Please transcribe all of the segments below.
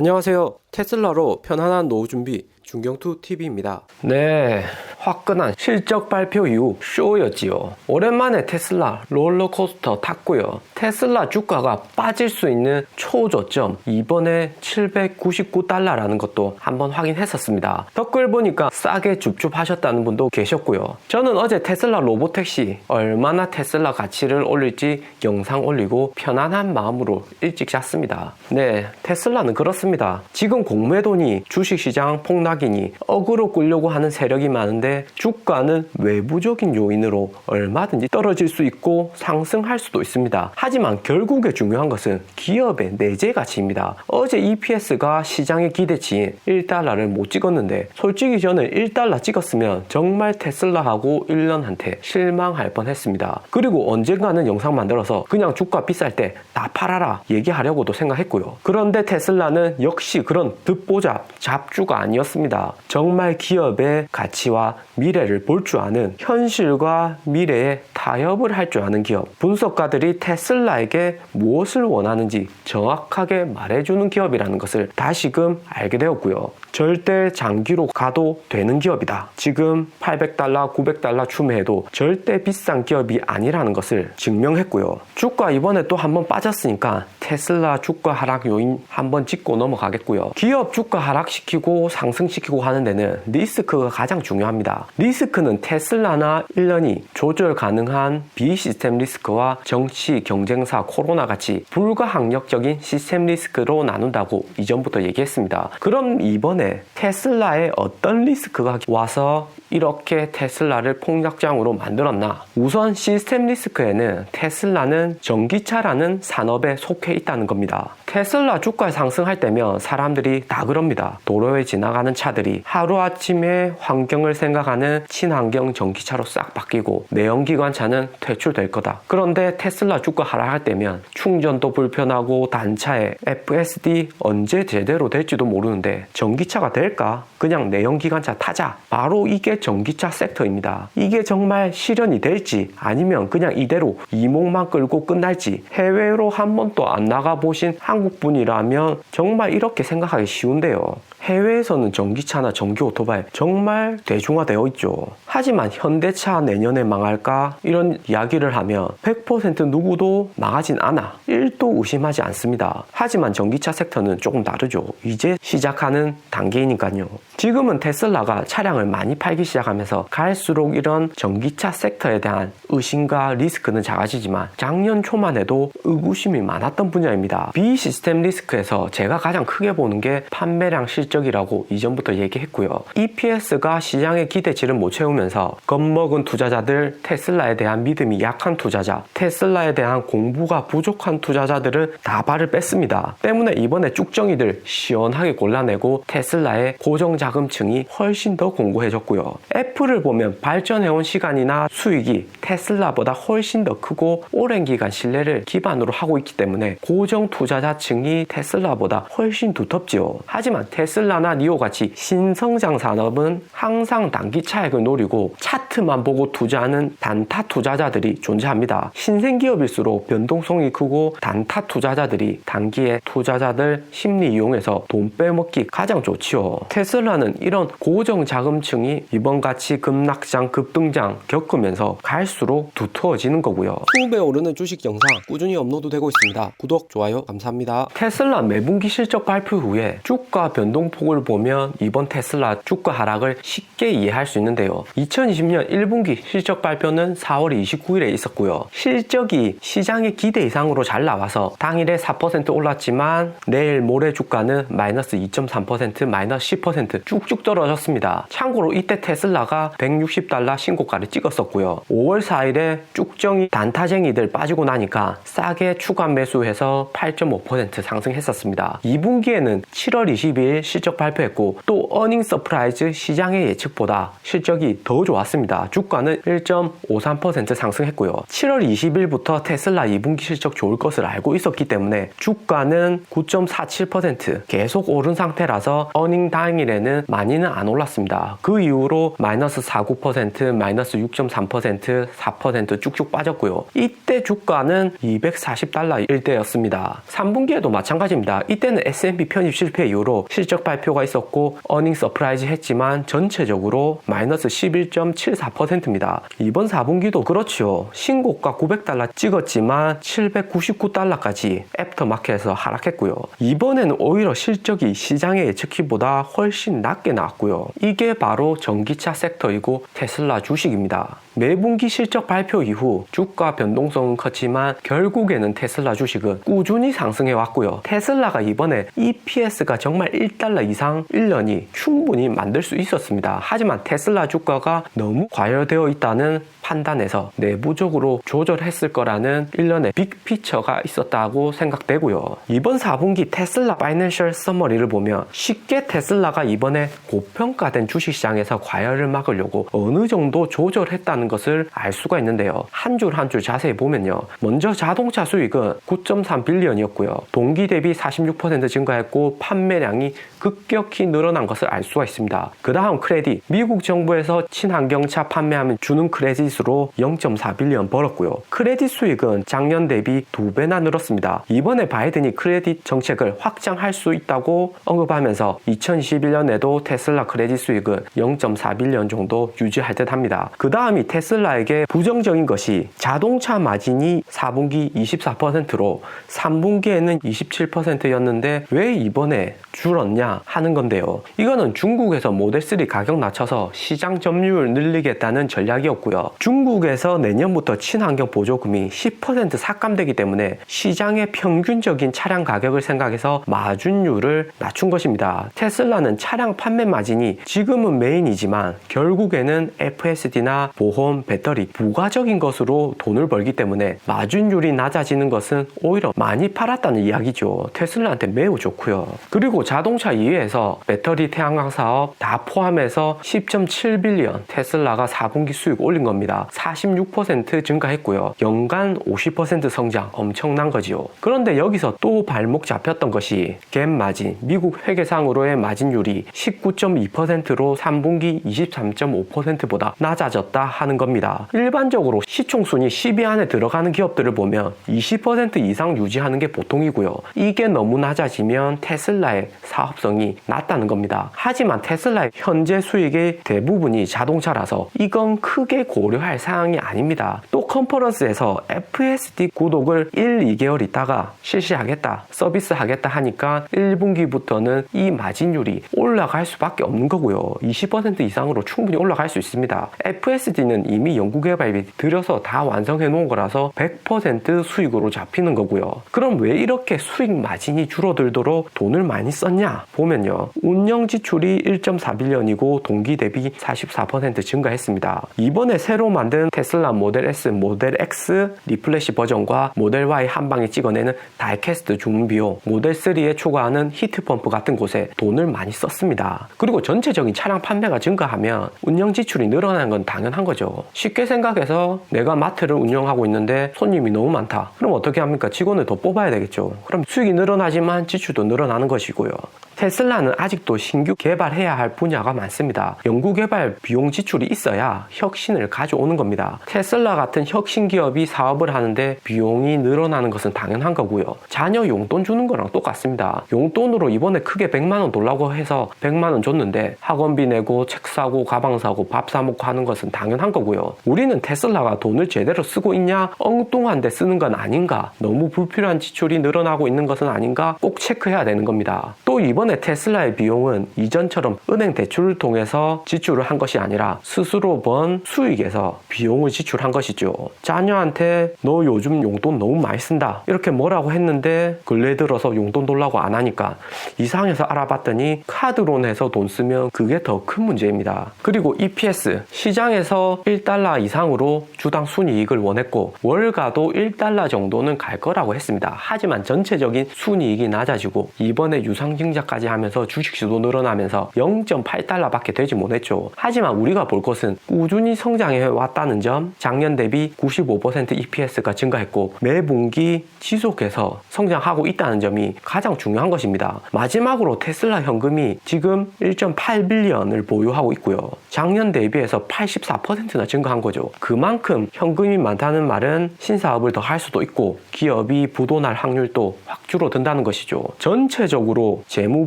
안녕하세요. 테슬라로 편안한 노후 준비 중경투TV입니다. 네, 화끈한 실적 발표 이후 쇼였지요. 오랜만에 테슬라 롤러코스터 탔고요. 테슬라 주가가 빠질 수 있는 초저점, 이번에 799달러라는 것도 한번 확인했었습니다. 댓글 보니까 싸게 줍줍하셨다는 분도 계셨고요. 저는 어제 테슬라 로보택시 얼마나 테슬라 가치를 올릴지 영상 올리고 편안한 마음으로 일찍 잤습니다. 네, 테슬라는 그렇습니다. 지금 공매도니 주식시장 폭락이니 어그로 끌려고 하는 세력이 많은데 주가는 외부적인 요인으로 얼마든지 떨어질 수 있고 상승할 수도 있습니다. 하지만 결국에 중요한 것은 기업의 내재 가치입니다. 어제 EPS가 시장의 기대치인 1달러를 못 찍었는데 솔직히 저는 1달러 찍었으면 정말 테슬라하고 1년한테 실망할 뻔했습니다. 그리고 언젠가는 영상 만들어서 그냥 주가 비쌀 때 다 팔아라 얘기하려고도 생각했고요. 그런데 테슬라는 역시 그런 듣보잡 잡주가 아니었습니다. 정말 기업의 가치와 미래를 볼 줄 아는, 현실과 미래에 타협을 할 줄 아는 기업. 분석가들이 테슬라에게 무엇을 원하는지 정확하게 말해주는 기업이라는 것을 다시금 알게 되었고요. 절대 장기로 가도 되는 기업이다. 지금 800달러, 900달러 추매해도 절대 비싼 기업이 아니라는 것을 증명했고요. 주가 이번에 또 한번 빠졌으니까 테슬라 주가 하락 요인 한번 짚고 넘어가겠고요. 기업 주가 하락시키고 상승시키고 하는 데는 리스크가 가장 중요합니다. 리스크는 테슬라나 1년이 조절 가능한 비시스템 리스크와 정치, 경쟁사, 코로나 같이 불가항력적인 시스템 리스크로 나눈다고 이전부터 얘기했습니다. 그럼 이번에 테슬라에 어떤 리스크가 와서 이렇게 테슬라를 폭락장으로 만들었나? 우선 시스템 리스크에는 테슬라는 전기차라는 산업에 속해 있다는 겁니다. 테슬라 주가 상승할 때면 사람들이 다 그럽니다. 도로에 지나가는 차들이 하루아침에 환경을 생각하는 친환경 전기차로 싹 바뀌고 내연기관차는 퇴출될 거다. 그런데 테슬라 주가 하락할 때면 충전도 불편하고 단차에 FSD 언제 제대로 될지도 모르는데 전기차가 될까? 그냥 내연기관차 타자. 바로 이게 전기차 섹터입니다. 이게 정말 실현이 될지 아니면 그냥 이대로 이목만 끌고 끝날지 해외로 한 번도 안 나가보신 한국분이라면 정말 이렇게 생각하기 쉬운데요. 해외에서는 전기차나 전기 오토바이 정말 대중화되어 있죠. 하지만 현대차 내년에 망할까? 이런 이야기를 하면 100% 누구도 망하진 않아. 1도 의심하지 않습니다. 하지만 전기차 섹터는 조금 다르죠. 이제 시작하는 단계이니까요. 지금은 테슬라가 차량을 많이 팔기 시작하면서 갈수록 이런 전기차 섹터에 대한 의심과 리스크는 작아지지만 작년 초만 해도 의구심이 많았던 분야입니다. 비시스템 리스크에서 제가 가장 크게 보는 게 판매량 실적이라고 이전부터 얘기했고요. EPS가 시장의 기대치를 못 채우면서 겁먹은 투자자들, 테슬라에 대한 믿음이 약한 투자자, 테슬라에 대한 공부가 부족한 투자자들은 다 발을 뺐습니다. 때문에 이번에 쭉정이들 시원하게 골라내고 테슬라의 고정자금층이 훨씬 더 공고해졌고요. 애플을 보면 발전해온 시간이나 수익이 테슬라보다 훨씬 더 크고 오랜 기간 신뢰를 기반으로 하고 있기 때문에 고정 투자자층이 테슬라보다 훨씬 두텁지요. 하지만 테슬라나 니오 같이 신성장 산업은 항상 단기 차익을 노리고 차트만 보고 투자하는 단타 투자자들이 존재합니다. 신생기업일수록 변동성이 크고 단타 투자자들이 단기에 투자자들 심리 이용해서 돈 빼먹기 가장 좋지요. 테슬라는 이런 고정 자금층이 이번같이 급락장, 급등장 겪으면서 갈수록 두터워지는 거고요. 20배 오르는 주식 영상 꾸준히 업로드되고 있습니다. 구독, 좋아요 감사합니다. 테슬라 매분기 실적 발표 후에 주가 변동폭을 보면 이번 테슬라 주가 하락을 쉽게 이해할 수 있는데요. 2020년 1분기 실적 발표는 4월 29일에 있었고요. 실적이 시장의 기대 이상으로 잘 나와서 당일에 4% 올랐지만 내일 모레 주가는 마이너스 2.3%, 마이너스 10% 쭉쭉 떨어졌습니다. 참고로 이때 테슬라가 160달러 신고가를 찍었었고요. 5월 4일에 쭉정이 단타쟁이들 빠지고 나니까 싸게 추가 매수해서 8.5% 상승했었습니다. 2분기에는 7월 22일 실적 발표했고 또 어닝 서프라이즈 시장의 예측보다 실적이 더 좋았습니다. 주가는 1.53% 상승했고요. 7월 20일부터 테슬라 2분기 실적 좋을 것을 알고 있었기 때문에 주가는 9.47% 계속 오른 상태라서 어닝 당일에는 많이는 안 올랐습니다. 그 이후로 주가도 마이너스 4.9%, 마이너스 6.3%, 4% 쭉쭉 빠졌고요. 이때 주가는 $240일 때였습니다. 3분기에도 마찬가지입니다. 이때는 S&P 편입 실패 이후로 실적 발표가 있었고 어닝 서프라이즈 했지만 전체적으로 마이너스 11.74%입니다. 이번 4분기도 그렇죠. 신고가 $900 찍었지만 $799까지 애프터마켓에서 하락했고요. 이번에는 오히려 실적이 시장의 예측치보다 훨씬 낮게 나왔고요. 이게 바로 전기차 섹터이고 테슬라 주식입니다. 매분기 실적 발표 이후 주가 변동성은 컸지만 결국에는 테슬라 주식은 꾸준히 상승해 왔고요. 테슬라가 이번에 EPS가 정말 $1 이상 1년이 충분히 만들 수 있었습니다. 하지만 테슬라 주가가 너무 과열되어 있다는 판단에서 내부적으로 조절했을 거라는 일련의 빅피처가 있었다고 생각되고요. 이번 4분기 테슬라 파이낸셜 서머리를 보면 쉽게 테슬라가 이번에 고평가된 주식시장에서 과열을 막으려고 어느 정도 조절했다는 것을 알 수가 있는데요. 한 줄 한 줄 자세히 보면요. 먼저 자동차 수익은 9.3 빌리언이었고요. 동기 대비 46% 증가했고 판매량이 급격히 늘어난 것을 알 수가 있습니다. 그 다음 크레딧, 미국 정부에서 친환경차 판매하면 주는 크레딧으로 0.4 빌리언 벌었고요. 크레딧 수익은 작년 대비 2배나 늘었습니다. 이번에 바이든이 크레딧 정책을 확장할 수 있다고 언급하면서 2021년에도 테슬라 크레딧 수익은 0.4 빌리언 정도 유지할 듯 합니다. 그 다음이 테슬라에게 부정적인 것이 자동차 마진이 4분기 24%로 3분기에는 27%였는데 왜 이번에 줄었냐 하는 건데요. 이거는 중국에서 모델3 가격 낮춰서 시장 점유율 늘리겠다는 전략이었고요. 중국에서 내년부터 친환경 보조금이 10% 삭감되기 때문에 시장의 평균적인 차량 가격을 생각해서 마진율을 낮춘 것입니다. 테슬라는 차량 판매 마진이 지금은 메인이지만 결국에는 FSD나 보험, 배터리 부가적인 것으로 돈을 벌기 때문에 마진율이 낮아지는 것은 오히려 많이 팔았다는 이야기죠. 테슬라한테 매우 좋고요. 그리고 자동차 이외에서 배터리 태양광 사업 다 포함해서 10.7 빌리언 테슬라가 4분기 수익 올린 겁니다. 46% 증가했고요. 연간 50% 성장, 엄청난 거지요. 그런데 여기서 또 발목 잡혔던 것이 갭 마진, 미국 회계상으로의 마진율이 19.2%로 3분기 23.5%보다 낮아졌다 하는 겁니다. 일반적으로 시총순위 10위 안에 들어가는 기업들을 보면 20% 이상 유지하는 게 보통이고요. 이게 너무 낮아지면 테슬라의 사업성이 낮다는 겁니다. 하지만 테슬라의 현재 수익의 대부분이 자동차라서 이건 크게 고려할 사항이 아닙니다. 또 컨퍼런스에서 FSD 구독을 1, 2개월 있다가 실시하겠다, 서비스하겠다 하니까 1분기부터는 이 마진율이 올라갈 수밖에 없는 거고요. 20% 이상으로 충분히 올라갈 수 있습니다. FSD는 이미 연구개발비 들여서 다 완성해 놓은 거라서 100% 수익으로 잡히는 거고요. 그럼 왜 이렇게 수익 마진이 줄어들도록 돈을 많이 썼냐 보면요. 운영 지출이 1.4 빌리언이고 동기 대비 44% 증가했습니다. 이번에 새로 만든 테슬라 모델 S, 모델 X 리플래시 버전과 모델 Y 한 방에 찍어내는 다이캐스트 주문 비용, 모델 3에 추가하는 히트펌프 같은 곳에 돈을 많이 썼습니다. 그리고 전체적인 차량 판매가 증가하면 운영 지출이 늘어나는 건 당연한 거죠. 쉽게 생각해서 내가 마트를 운영하고 있는데 손님이 너무 많다. 그럼 어떻게 합니까? 직원을 더 뽑아야 되겠죠. 그럼 수익이 늘어나지만 지출도 늘어나는 것이고요. 테슬라는 아직도 신규 개발해야 할 분야가 많습니다. 연구개발 비용 지출이 있어야 혁신을 가져오는 겁니다. 테슬라 같은 혁신 기업이 사업을 하는데 비용이 늘어나는 것은 당연한 거고요. 자녀 용돈 주는 거랑 똑같습니다. 용돈으로 이번에 크게 100만 원 돌라고 해서 100만 원 줬는데 학원비 내고 책 사고 가방 사고 밥 사 먹고 하는 것은 당연한 거고요. 우리는 테슬라가 돈을 제대로 쓰고 있냐, 엉뚱한 데 쓰는 건 아닌가, 너무 불필요한 지출이 늘어나고 있는 것은 아닌가 꼭 체크해야 되는 겁니다. 또 이번에 테슬라의 비용은 이전처럼 은행 대출을 통해서 지출을 한 것이 아니라 스스로 번 수익에서 비용을 지출한 것이죠. 자녀한테 너 요즘 용돈 너무 많이 쓴다 이렇게 뭐라고 했는데 근래 들어서 용돈 돌라고 안 하니까 이상해서 알아봤더니 카드론해서 돈 쓰면 그게 더 큰 문제입니다. 그리고 EPS, 시장에서 $1 이상으로 주당 순이익을 원했고 월가도 $1 정도는 갈 거라고 했습니다. 하지만 전체적인 순이익이 낮아지고 이번에 유상증자까지 10달러까지 하면서 주식수도 늘어나면서 0.8달러밖에 되지 못했죠. 하지만 우리가 볼 것은 꾸준히 성장해 왔다는 점, 작년 대비 95% EPS가 증가했고 매분기 지속해서 성장하고 있다는 점이 가장 중요한 것입니다. 마지막으로 테슬라 현금이 지금 1.8빌리언을 보유하고 있고요. 작년 대비해서 84%나 증가한 거죠. 그만큼 현금이 많다는 말은 신사업을 더 할 수도 있고 기업이 부도날 확률도 확 줄어든다는 것이죠. 전체적으로 재무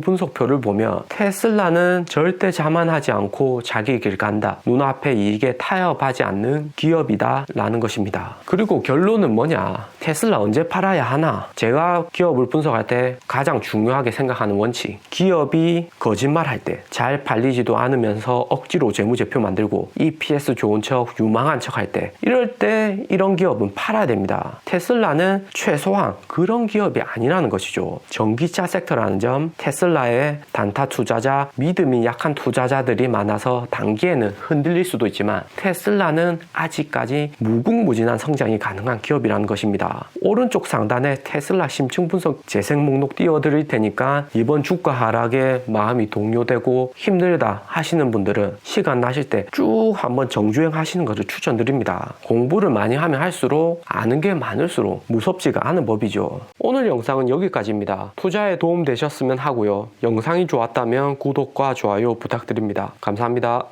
분석표를 보면 테슬라는 절대 자만하지 않고 자기 길 간다. 눈앞에 이익에 타협하지 않는 기업이다 라는 것입니다. 그리고 결론은 뭐냐? 테슬라 언제 팔아야 하나? 제가 기업을 분석할 때 가장 중요하게 생각하는 원칙, 기업이 거짓말할 때 잘 팔리지도 않으면서 억지로 재무제표 만들고 EPS 좋은 척 유망한 척 할 때, 이럴 때 이런 기업은 팔아야 됩니다. 테슬라는 최소한 그런 기업이 아니라는 것이죠. 전기차 섹터라는 점, 테슬라의 단타 투자자, 믿음이 약한 투자자들이 많아서 단기에는 흔들릴 수도 있지만 테슬라는 아직까지 무궁무진한 성장이 가능한 기업이라는 것입니다. 오른쪽 상단에 테슬라 심층 분석 재생 목록 띄워드릴 테니까 이번 주가 하락에 마음이 동요되고 힘들다 하시는 분들은 시간 나실 때 쭉 한번 정주행 하시는 것을 추천드립니다. 공부를 많이 하면 할수록 아는 게 많을수록 무섭지가 않은 법이죠. 오늘 영상은 여기까지입니다. 투자에 도움 되셨으면 하고요. 영상이 좋았다면 구독과 좋아요 부탁드립니다. 감사합니다.